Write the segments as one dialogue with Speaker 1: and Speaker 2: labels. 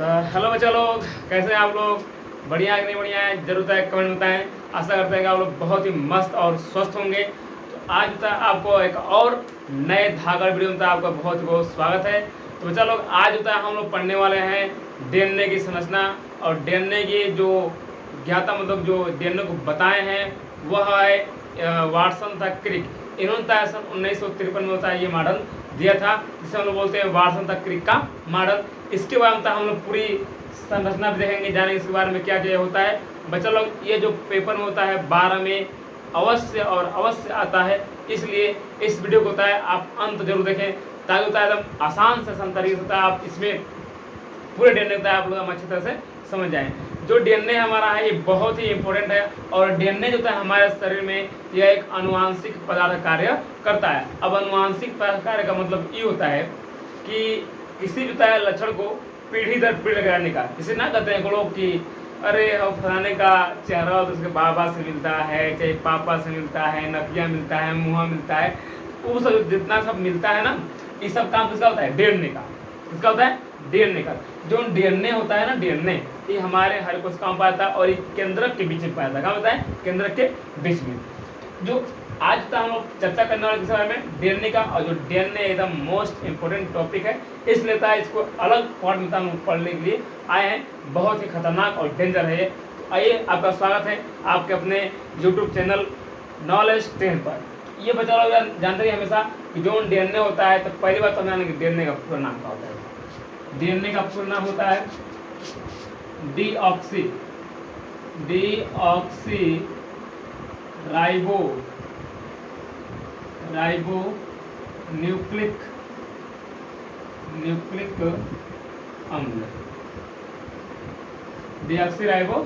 Speaker 1: तो हेलो बच्चा लोग, कैसे हैं आप लोग? बढ़िया है कि नहीं बढ़िया है? जरूर है कमेंट में बताएं। आशा करते हैं कि आप लोग बहुत ही मस्त और स्वस्थ होंगे। तो आज बताए आपको एक और नए धागा वीडियो में आपका बहुत बहुत स्वागत है। तो बच्चा लोग, आज होता है हम लोग पढ़ने वाले हैं डीएनए की संरचना और डीएनए की जो ज्ञाता मतलब जो डीएनए को बताए हैं वह है वाटसन था क्रिक। इन्होंने था सन 1953 में होता है ये मॉडल दिया था, जिसे हम लोग बोलते हैं वाटसन था क्रिक का मॉडल। इसके बारे में हम लोग पूरी संरचना भी देखेंगे, जानेंगे इसके बारे में क्या क्या होता है। बच्चा लोग, ये जो पेपर में होता है 12 में अवश्य और अवश्य आता है, इसलिए इस वीडियो को होता है आप अंत जरूर देखें, ताकि होता है एकदम आसान से आसान तरीके से होता है आप इसमें पूरे डीएनए होता है आप लोग अच्छी तरह से समझ जाएं। जो डीएनए हमारा है ये बहुत ही इंपॉर्टेंट है और डीएनए जो होता है हमारे शरीर में यह एक अनुवांशिक पदार्थ कार्य करता है। अब अनुवांशिक पदार्थ कार्य का मतलब ये होता है कि किसी भी तरह लक्षण को पीढ़ी दर पीढ़ी लगाने का, जैसे ना कहते हैं लोग कि अरे फलाने का चेहरा तो उसके बाबा से मिलता है, चाहे पापा से मिलता है, नकिया मिलता है, मुँह मिलता है, वो सब जितना सब मिलता है ना, ये सब काम किसका होता है? डीएनए का। किसका होता है? डीएनए का। जो डीएनए होता है ना, डीएनए ये हमारे हर कोशिका में पाया था और ये केंद्रक के बीच में पाया था। क्या होता है? केंद्रक के बीच में। जो आज तक हम लोग चर्चा करने वाले किस बारे में? डीएनए का। और जो डीएनए एकदम मोस्ट इंपोर्टेंट टॉपिक है, इसलिए था इसको अलग पार्ट में हम पढ़ने के लिए आए हैं। बहुत ही खतरनाक और डेंजर है ये। तो आइए, आपका स्वागत है आपके अपने यूट्यूब चैनल नॉलेज 10 पर। ये बच्चा लोग जानते हैं हमेशा कि जो डीएनए होता है, तो पहली बात तो जानेंगे डीएनए का पूरा नाम क्या होता है। डीएनए का पूरा नाम होता है डीऑक्सी राइबो न्यूक्लिक अम्ल। डीऑक्सी राइबो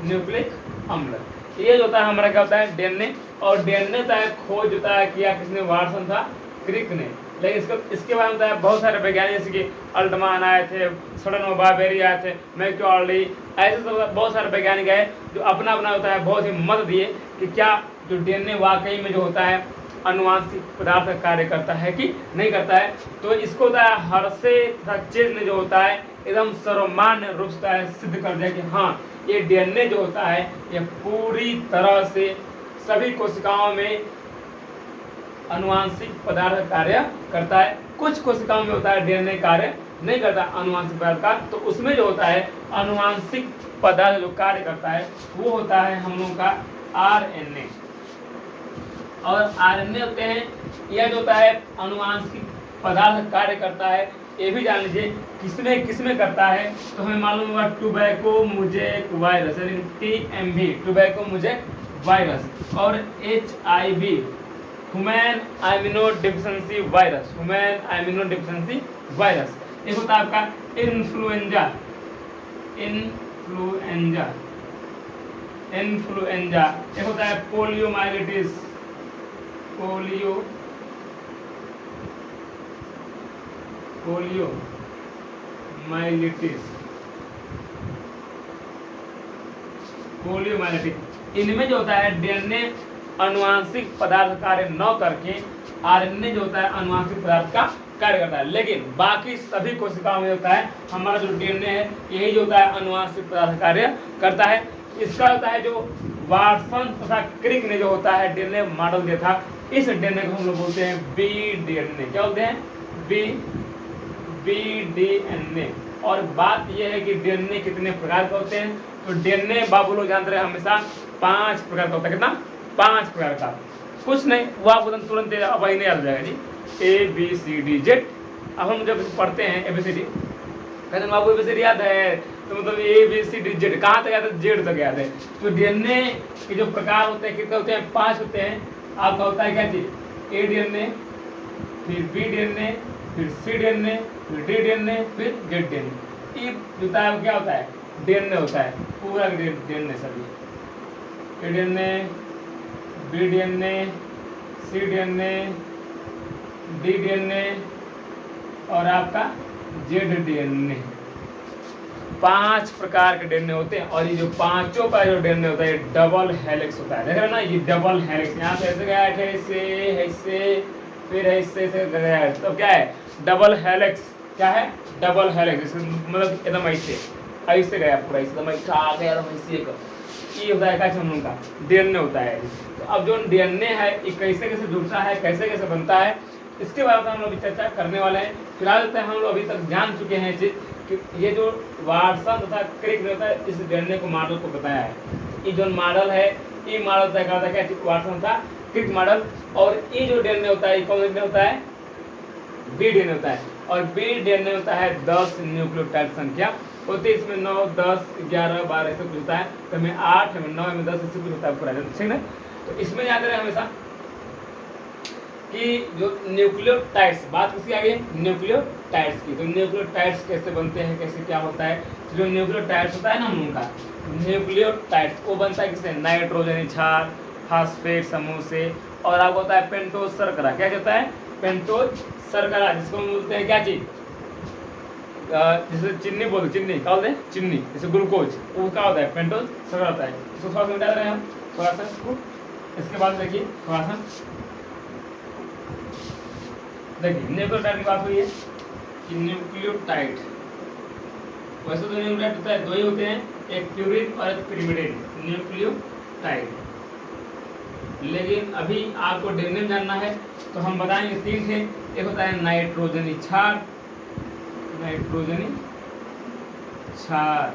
Speaker 1: न्यूक्लिक अम्ल, ये जो होता है हमारा क्या होता है? डीएनए। और डीएनए का खोज होता है किया किसने? वाटसन था क्रिक ने। लेकिन इसके बारे में बहुत सारे वैज्ञानिक जैसे कि अल्टमान आए थे, सडन बाबेरी आए थे, मैक्यूआर्ली, ऐसे सब बहुत सारे वैज्ञानिक है जो अपना अपना होता है बहुत ही मत दिए कि क्या जो डीएनए वाकई में जो होता है अनुवांशिक पदार्थ का कार्य करता है कि नहीं करता है। तो इसको होता है हर्शे तथा चेज ने जो होता है एकदम सर्वमान्य रूप से सिद्ध कर दिया कि हाँ, ये डीएनए जो होता है ये पूरी तरह से सभी कोशिकाओं में अनुवांशिक पदार्थ कार्य करता है। कुछ कोशिकाओं में होता है डीएनए कार्य नहीं करता आनुवांशिक पदार्थ का, तो उसमें जो होता है अनुवांशिक पदार्थ जो कार्य करता है वो होता है हम लोगों का आरएनए। और आरएनए होते हैं, यह जो होता है अनुवांशिक पदार्थ कार्य करता है। ये भी जान लीजिए किसमें करता है, तो हमें मालूम होगा टोबैको मोज़ेक वायरस यानी TMV, टोबैको मोज़ेक वायरस, और HIV human immuno deficiency virus. एक होता है आपका इन्फ्लुएंजा, एक होता है पोलियोमाइलिटिस, इनमें जो होता है डीएनए अनुवांशिक पदार्थ कार्य न करके आरएनए जो होता है अनुवांशिक पदार्थ का कार्य करता है। लेकिन बाकी सभी कोशिकाओं में होता है हमारा जो डीएनए है यही जो होता है अनुवांशिक पदार्थ कार्य करता है। इसका होता है जो वाटसन तथा क्रिक ने जो होता है डीएनए मॉडल दिया था, इस डीएनए को हम लोग बोलते हैं बीडीएनए। क्या बोलते हैं? बीडीएनए। और बात यह है कि डीएनए कितने प्रकार के होते हैं, तो डीएनए बाबू लोग जानते रहे हमेशा 5 प्रकार का होता है। कितना? 5 प्रकार का। कुछ नहीं, वो आपको तुरंत वही नहीं याद जाएगा जी, ABCD अब हम जब पढ़ते हैं ABCD, कहते हैं बाबू ABCD याद है, तो मतलब ABCD कहाँ तक याद है? Z तक याद है। तो डीएनए के जो प्रकार होते हैं कितने होते हैं? 5 होते हैं। आपका होता है क्या चीज? A डीएनए, फिर B डीएनए, फिर C डीएनए, फिर D डीएनए, फिर Z डीएनए। ये होता है क्या होता है? डीएनए होता है पूरा डीएनए सभी। A DNA, B DNA, C DNA, D DNA और आपका Z डीएनए। 5 प्रकार के डीएनए होते हैं। और ये जो पांचों का जो डीएनए होता है ये डबल हेलिक्स होता है। देख रहे हो ना, ये डबल हेलिक्स, यहाँ से ऐसे गया है, ऐसे फिर ऐसे गया है, तो क्या है? Double helix. क्या है, डबल हेलिक्स, मतलब एकदम ऐसे गया पूरा, एकदम ऐसा आ गया, एकदम ऐसे ये होता है क्या हम लोग का डीएनए होता है। तो अब जो डीएनए है ये कैसे कैसे जुड़ता है, कैसे कैसे बनता है, इसके बारे में हम लोग चर्चा करने वाले हैं। फिलहाल होता है हम लोग अभी तक जान चुके हैं चीज़ कि ये जो वाटसन तथा क्रिक ने होता है इस डीएनए को मॉडल को बताया है। ये जो मॉडल है ये मॉडल तय करता है क्या, वाटसन था क्रिक मॉडल। और ये जो डीएनए होता है कौन सा डीएनए होता है, बी डीएनए होता है। और बी डीएनए होता है 10 न्यूक्लियोटाइड संख्या होती है, इसमें 9, 10, 11, 12 ऐसे कुछ होता है। तो हमें 8, हमें 9, हमें 10 ऐसे कुछ होता है पूरा, ठीक है। तो इसमें याद रहे हमेशा कि जो न्यूक्लियोटाइड्स, बात किसकी आ गई, न्यूक्लियोटाइड्स की। तो न्यूक्लियोटाइड्स कैसे बनते हैं, कैसे क्या होता है। तो जो न्यूक्लियोटाइड्स होता है ना हम लोगों का न्यूक्लियोटाइड्स, वो बनता है किससे, नाइट्रोजन क्षार फास्फेट समूह से। और आपको होता है पेंटोज शर्करा, क्या होता है, पेंटोज शर्करा, जिसको हम बोलते हैं क्या चीज, जैसे चीनी बोलते, चीनी क्या बोलते हैं, चीनी, जैसे ग्लूकोज, वो क्या होता है, पेंटोज शर्करा होता है। इसको थोड़ा सा मिटा रहे हैं हम, थोड़ा सा इसको। इसके बाद देखिए थोड़ा सा देखिए न्यूक्लियोटाइड की बात हुई है कि न्यूक्लियोटाइड, वैसे तो न्यूक्लियोटाइड होता है, दो ही होते हैं, एक प्यूरिन और एक पिरिमिडिन न्यूक्लियोटाइड। लेकिन अभी आपको डीएनए में जानना है तो हम बताएंगे 3 थे। एक होता है नाइट्रोजनी क्षार, नाइट्रोजनी क्षार,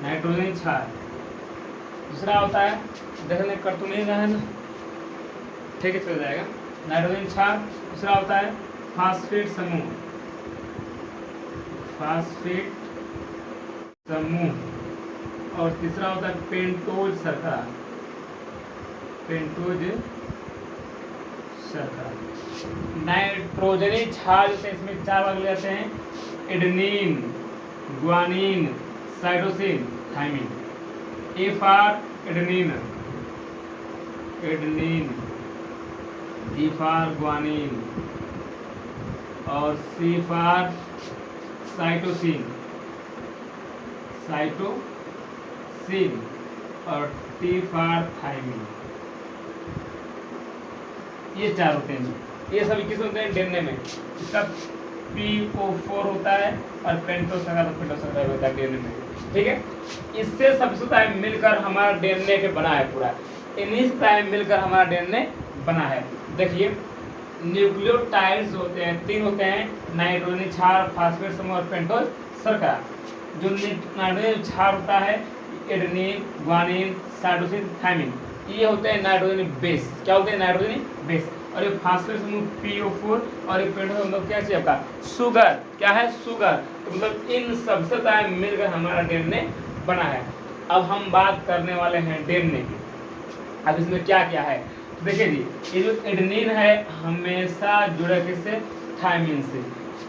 Speaker 1: नाइट्रोजनी क्षार। दूसरा होता है, देखने कर तो नहीं रहा है ना, ठीक है चल जाएगा, नाइट्रोजन क्षार। दूसरा होता है फास्फेट समूह, फास्फेट समूह। और तीसरा होता है पेंटोज शर्करा, पेंटोज शर्करा। नाइट्रोजनी क्षार जैसे इसमें 4 भाग ले जाते हैं, adenine, guanine, cytosine, thymine. A for adenine, adenine, G for guanine, और सी फॉर साइटोसिन, साइटोसिन, और टी फॉर थाइमिन। ये 4 होते हैं। ये सभी किस होते हैं, डीएनए में। इसका PO4 होता है और पेंटोज शर्करा होता है डीएनए में, ठीक है। इससे सबसे टाइम मिलकर हमारा डीएनए के बना है पूरा, इन्हीं से टाइम मिलकर हमारा डीएनए बना है। देखिए न्यूक्लियोटाइड्स होते हैं 3 होते हैं, नाइट्रोजन क्षार, फास्फेट समूह और पेंटोज शर्करा। जो नाइट्रोजन क्षार होता है एडेनिन, ग्वानिन, साइटोसिन, थाइमिन, ये होते हैं नाइट्रोजन बेस। क्या होते हैं, नाइट्रोजन बेस। और ये फास्फेट समूह PO4 और ये पेंटोज मतलब क्या चाहिए आपका, शुगर, क्या है, शुगर। तो मतलब इन सबसे टाइम मिलकर हमारा डीएनए बना है। अब हम बात करने वाले हैं डीएनए की। अब इसमें क्या क्या है, तो देखिए जी, ये जो एडेनिन है हमेशा जुड़ा किससे, थाइमिन से।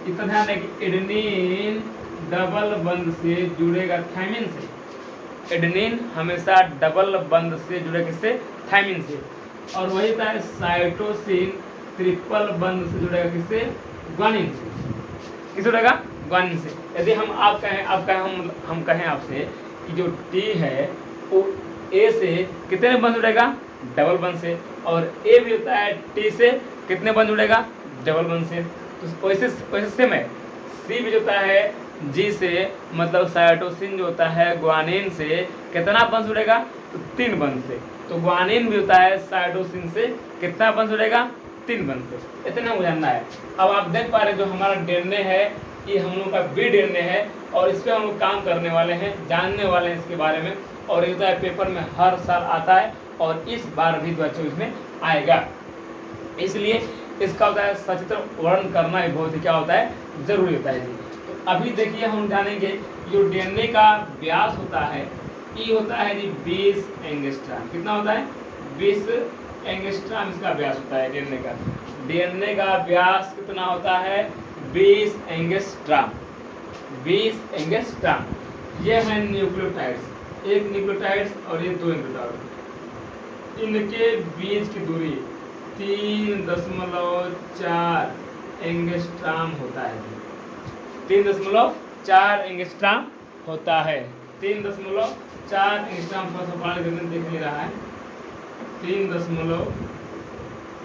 Speaker 1: इतना ध्यान है कि एडेनिन डबल बंद से जुड़ेगा थाइमिन से, एडेनिन हमेशा डबल बंद से जुड़ेगा किससे, थाइमिन से। और वही था साइटोसिन ट्रिपल बंद से जुड़ेगा किससे, ग्वानिन से। किससे जुड़ेगा, ग्वानिन से। यदि हम आप कहें हम कहें आपसे कि जो टी है वो ए से कितने बंद जुड़ेगा, डबल बंद से। और ए भी होता है टी से कितने बंद जुड़ेगा, डबल बंद से। तो वैसे सेम है, सी भी होता है जी से, मतलब साइटोसिन जो होता है ग्वानिन से कितना बंद जुड़ेगा, तो 3 बंद से। तो ग्वानिन भी होता है साइटोसिन से कितना बंद जुड़ेगा, 3 बंद से। इतना मुझे जानना है। अब आप देख पा रहे हैं जो हमारा डीएनए है ये हम लोग का बी डीएनए है, और इस पर हम लोग काम करने वाले हैं, जानने वाले हैं इसके बारे में। और ये होता है पेपर में हर साल आता है, और इस बार भी 2024 में आएगा। इसलिए इसका होता है सचित्र वर्णन करना ही बहुत ही क्या होता है, जरूरी होता है जी। तो अभी देखिए हम जानेंगे जो डीएनए का व्यास होता है, ये होता है जी 20 एंगस्ट्रॉम। कितना होता है, 20 एंगस्ट्रॉम इसका व्यास होता है डीएनए का। डीएनए का व्यास कितना होता है, 20 एंगस्ट्रॉम, 20 एंगस्ट्रॉम। ये है न्यूक्लियोटाइड्स, एक न्यूक्लियोटाइड्स और ये 2 न्यूक्लियोटाइड। इनके बीच की दूरी 3.4 एंगस्ट्रॉम होता है, 3.4 एंगस्ट्रॉम होता है, 3.4 एंगस्ट्रॉम। थोड़ा सा पानी देख ले रहा है, 3.4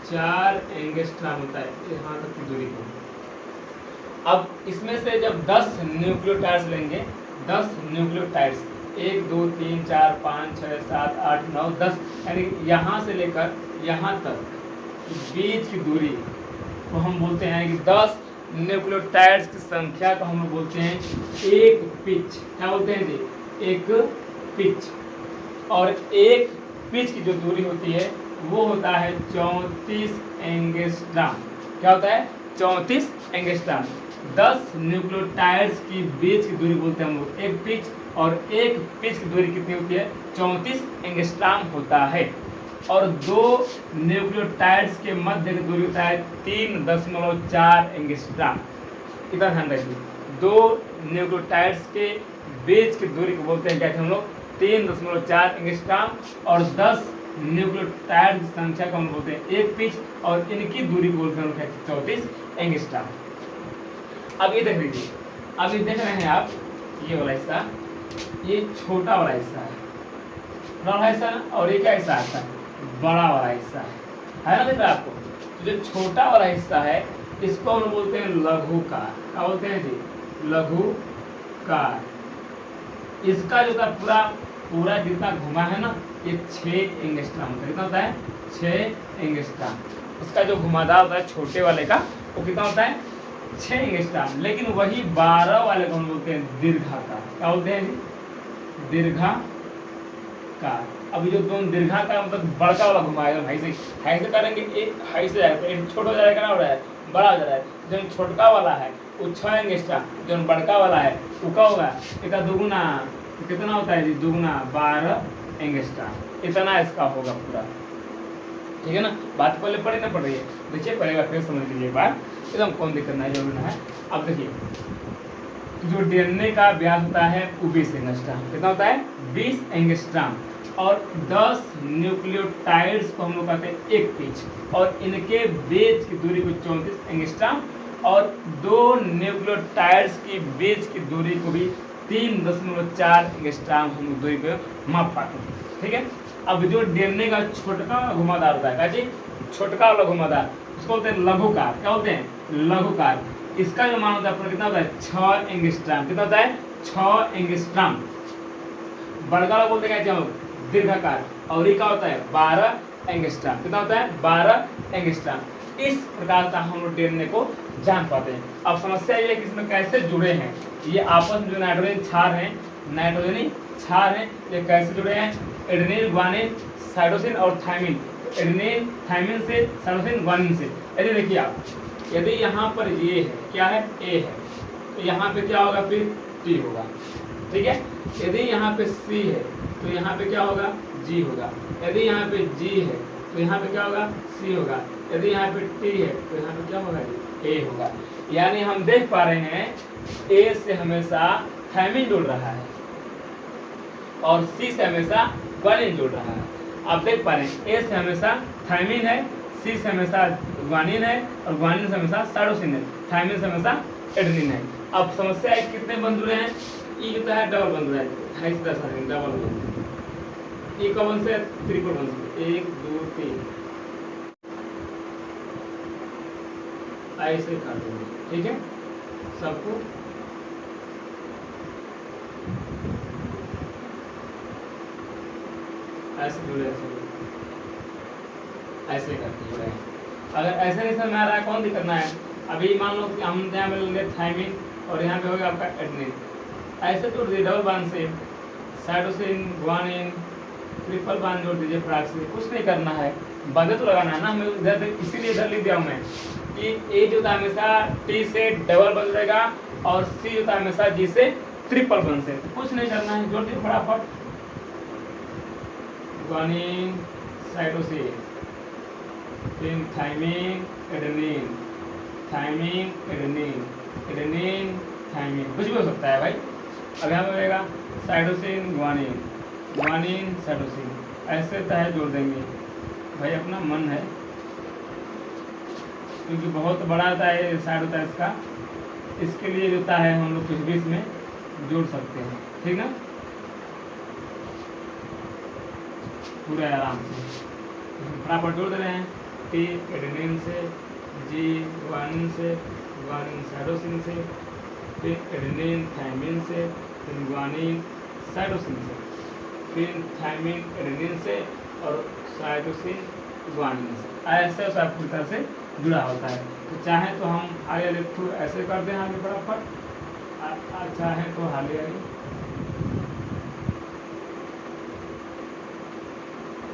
Speaker 1: 4 एंगस्ट्रॉम होता है यहाँ तक की दूरी को। अब इसमें से जब 10 न्यूक्लियोटाइड्स लेंगे, 10 न्यूक्लियोटाइड्स 1 2 3 4 5 6 7 8 9 10, यानी यहाँ से लेकर यहाँ तक बीच की दूरी को हम बोलते हैं कि 10 न्यूक्लियोटाइड्स की संख्या को हम लोग बोलते हैं एक पिच। क्या बोलते हैं जी? एक पिच। और एक पिच की जो दूरी होती है वो होता है 34 एंगस्ट्रॉम। क्या होता है? 34 एंगस्ट्रॉम। 10 न्यूक्लियोटाइड्स की बीच की दूरी बोलते हैं हम लोग एक पिच, और एक पिच की दूरी कितनी होती है? 34 एंगस्ट्रॉम होता है। और 2 न्यूक्लियोटाइड्स के मध्य की दूरी होता है 3.4 एंगस्ट्रॉम। इतना ध्यान रखिए, 2 न्यूक्लियोटाइड्स के बीच की दूरी को बोलते हैं क्या हम लोग? 3.4 एंगस्ट्रॉम। और 10 न्यूक्लियोटाइड की संख्या को हम बोलते हैं एक पिच, और इनकी दूरी को बोलते हैं 34 एंगस्ट्रॉम। अब ये देख लीजिए, अब ये देख रहे हैं आप, ये वाला हिस्सा, ये छोटा वाला हिस्सा है, बड़ा वाला हिस्सा ना, और ये क्या हिस्सा आता है? बड़ा वाला हिस्सा है ना, दिख रहा है आपको? तो जो छोटा वाला हिस्सा है इसको हम बोलते हैं लघुकार। क्या बोलते हैं जी? लघुकार। इसका जो था पूरा जितना घुमा है ना, ये 6 एंगस्ट्रॉम होता है। कितना होता है? 6 एंगस्ट्रॉम। इसका जो घुमादार होता है छोटे वाले का, वो कितना होता है? 6 एंगस्ट्रॉम। लेकिन वही 12 वाले को हम बोलते हैं दीर्घाकार। क्या बोलते हैं जी? दीर्घाकार। अभी जो दोनों दीर्घाकार मतलब बड़का वाला घुमाएगा, भाई से करेंगे, एक हाई से जाएगा, एक छोटा हो जाएगा, हो रहा है बड़ा हो जा रहा है। जो छोटका वाला है वो 6 एंगस्ट्रॉम, जो बड़का वाला है वो क्या होगा? इसका दुगुना। तो कितना होता है जी? दुगुना 12 एंगस्ट्रॉम। इतना इसका होगा पूरा। ठीक है ना? बात पहले पढ़े ना पड़ रही है, देखिए पढ़ेगा फिर समझ लीजिए एक बार, एकदम कौन दिक्कत नहीं जरूर है। अब देखिए, जो डीएनए का व्यास होता है वो 20 एंगस्ट्रॉम। कितना होता है? 20 एंगस्ट्रॉम। और 10 न्यूक्लियोटाइड्स को हम लोग कहते हैं एक पिच, और इनके बीच की दूरी को 34 एंगस्ट्रॉम, और 2 न्यूक्लियोटाइड्स की बीच की दूरी को भी 3.4 एंगस्ट्रॉम हम लोग दूरी पे माप पाते हैं। ठीक है? अब जो डीएनए का छोटका घुमादार होता है, क्या जी? छोटका वाला घुमादार, उसको बोलते हैं लघुकार। क्या बोलते हैं? लघुकार। इसका जो मान होता है कितना होता है? 6 एंगस्ट्रॉम। कितना होता है? 6 एंगस्ट्रॉम। बड़का वाला बोलते हैं क्या हम? दीर्घाकार। और ये क्या होता है? 12 एंगस्ट्रॉम। कितना होता है? 12 एंगस्ट्रॉम। इस प्रकार का हम लोग डीएनए को जान पाते हैं। अब समस्या ये है कि इसमें कैसे जुड़े हैं ये आपस में। जो नाइट्रोजन क्षार हैं, नाइट्रोजनी क्षार हैं, ये कैसे जुड़े हैं? एडेनिन, ग्वानिन, साइटोसिन और थायमिन। एडेनिन, थायमिन से, साइटोसिन, ग्वानिन से। यदि देखिए आप, यदि यहाँ पर ये है, क्या है? ए है, तो यहाँ पे क्या होगा? फिर टी होगा। ठीक है? यदि यहाँ पे सी है तो यहाँ पे क्या होगा? जी होगा। यदि यहाँ पे जी है तो यहाँ पे क्या होगा? सी होगा। यदि यहाँ पे टी है तो यहाँ पे क्या होगा? ए होगा। यानी हम देख पा रहे हैं ए से हमेशा थायमिन जुड़ रहा है, और सी से हमेशा ग्वानिन जुड़ रहा है। आप देख पा रहे हैं ए से हमेशा थायमिन है, सी से हमेशा ग्वानिन है, और ग्वानिन से हमेशा साइटोसिन है, थायमिन से हमेशा एडेनिन है। अब समस्या है कितने बंद जुड़े हैं? ई जो है डबल बंद है, 10 डबल बंद। ई का बंद से ट्रिपल बंद से 1 2 3 ऐसे कर देंगे। ठीक है? सबको ऐसे जुड़े, ऐसे करके जुड़े हैं। अगर ऐसे नहीं समझ में आ रहा है, कौन सी करना है? अभी मान लो कि हम यहाँ पे लेंगे थायमिन, और यहाँ पे होगा आपका एडेनिन। ऐसे जोड़ दीजिए डबल बांध से, साइटोसिन, ग्वानिन, ट्रिपल बांध जोड़ दीजिए प्राग से। कुछ नहीं करना है, बंधे तो लगाना है ना हमें इधर, इसीलिए इधर लिख दिया हूँ मैं कि ए जो था हमेशा टी से डबल बन जाएगा, और सी जो था हमेशा जी से ट्रिपल बन से। कुछ नहीं करना है, जोड़ दीजिए फटाफट। ग्वानिन, साइटोसिन, फिर thymine, adenine, thymine, adenine, adenine, thymine, कुछ भी हो सकता है भाई। अब यहाँ पे रहेगा साइटोसिन, ग्वानिन, ग्वानिन, साइटोसिन, ऐसे तय जोड़ देंगे भाई, अपना मन है, क्योंकि बहुत बड़ा होता है साइड होता है इसका, इसके लिए जो होता है हम लोग कुछ भी इसमें जोड़ सकते हैं। ठीक ना? पूरा आराम से फटाफट जोड़ दे रहे हैं। टी एडेनिन से, जी ग्वानिन से, ग्वानिन साइटोसिन से, फिर एडेनिन थायमिन से, फिर ग्वानिन साइटोसिन से, फिर थायमिन एडेनिन से और साइटोसिन ग्वानिन से। ऐसे सब पूरी तरह से जुड़ा होता है। तो चाहे तो हम आगे थ्रू ऐसे कर दें आगे फटाफट, चाहे तो हाली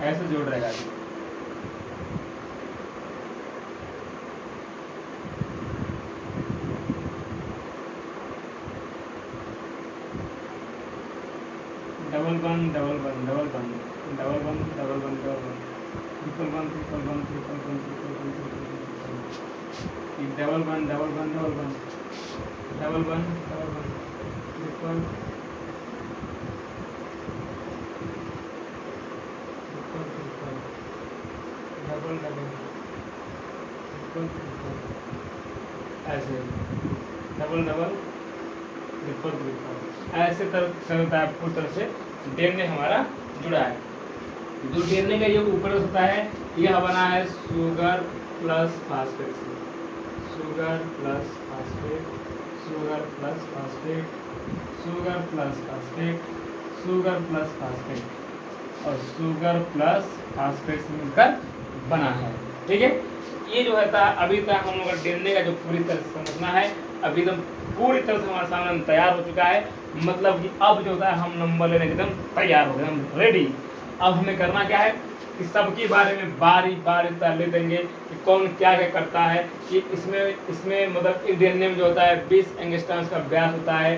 Speaker 1: ऐसे जोड़ रहेगा। Double one double one double one double one double one double one triple one triple one triple one triple one double one double one double one double one double one triple double double triple triple ऐसे double double triple triple ऐसे तरह पूरी तरह से DNA हमारा जुड़ा है। जो डीएनए का ये ऊपर होता है, यह बना है शुगर प्लस फास्फेट से, sugar plus phosphate, sugar plus phosphate, sugar plus phosphate, sugar plus phosphate और शुगर प्लस फास्फेट से मिलकर बना है। ठीक है, ये जो है अभी तक हम लोग का डीएनए का जो पूरी तरह से समझना है, अभी एकदम पूरी तरह से हमारे सामने तैयार हो चुका है। मतलब कि अब जो होता है हम नंबर लेने एकदम तैयार हो गए, हम रेडी। अब हमें करना क्या है कि सबके बारे में बारी बारी ले देंगे कि कौन क्या क्या करता है। कि इसमें मतलब एक डीएनए में जो होता है 20 एंगस्ट्रॉम्स का व्यास होता है,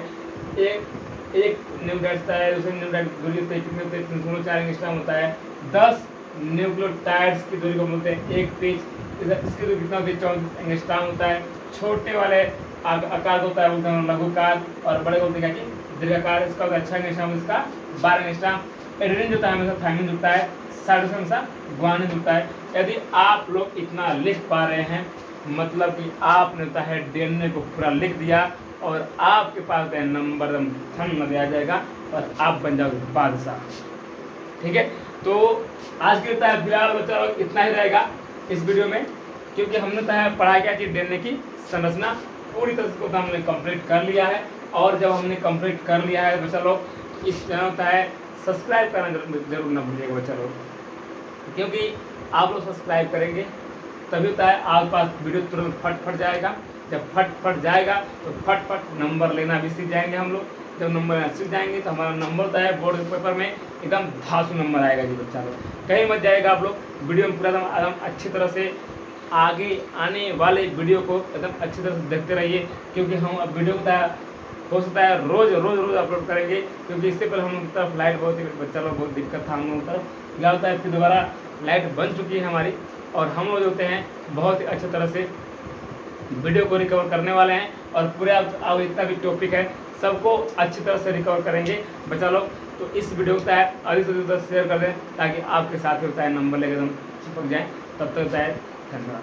Speaker 1: एक न्यूक्लियोटाइड होता है, दूसरे न्यूक्लियोटाइड दूरी होती है 304 एंगस्ट्रॉम होता है, 10 न्यूक्लियोटाइड्स की दूरी को बोलते हैं एक पिच, इसकी दूरी कितना होती है 34 एंगस्ट्रॉम होता है। छोटे वाले आकार होता है बोलते हैं लघुकार, और बड़े बोलते हैं कि दीर्घाकार। इसका होता है 6 एंगस्ट्रॉम, इसका 12 एंगस्ट्रॉम। एडेनिन जो होता है हमेशा थायमिन जुड़ता है, साइटोसिन हमेशा ग्वानिन जुड़ता है। यदि आप लोग इतना लिख पा रहे हैं, मतलब कि आपने होता है डीएनए को पूरा लिख दिया और आपके पास नंबर थन दिया जाएगा और आप बन जाओगे बादशाह। ठीक है, तो आज के लिए फिलहाल बच्चा इतना ही रहेगा इस वीडियो में, क्योंकि हमने पढ़ा क्या कि डीएनए की संरचना पूरी तरह से हमने कंप्लीट कर लिया है। और जब हमने कंप्लीट कर लिया है बच्चा लोग, इस चैनल होता है सब्सक्राइब करना जरूर ना भूलिएगा बच्चा लोग, क्योंकि आप लोग सब्सक्राइब करेंगे तभी होता है आपके पास वीडियो तुरंत फट जाएगा। जब फट जाएगा तो फट नंबर लेना भी सीख जाएंगे हम लोग। जब नंबर लेना सीख जाएंगे तो हमारा नंबर होता है बोर्ड के पेपर में एकदम धांसू नंबर आएगा जी बच्चा लोग। कहीं मत जाएगा आप लोग, वीडियो में पूरा एकदम अच्छी तरह से आगे आने वाले वीडियो को एकदम अच्छी तरह से देखते रहिए, क्योंकि हम अब वीडियो हो सकता है रोज़ अपलोड करेंगे, क्योंकि इससे पहले हम लोग की तरफ लाइट बहुत ही बच्चा लोग बहुत दिक्कत था हम लोगों की तरफ। क्या होता है फिर दोबारा लाइट बन चुकी है हमारी, और हम लोग होते हैं बहुत ही अच्छी तरह से वीडियो को रिकवर करने वाले हैं, और पूरे अब इतना भी टॉपिक है सबको अच्छी तरह से रिकवर करेंगे बच्चा लोग। तो इस वीडियो को अधिक से अधिक शेयर कर दें, ताकि आपके साथ होता है नंबर लेकर एकदम चिपक जाएँ। तब तक धन्यवाद।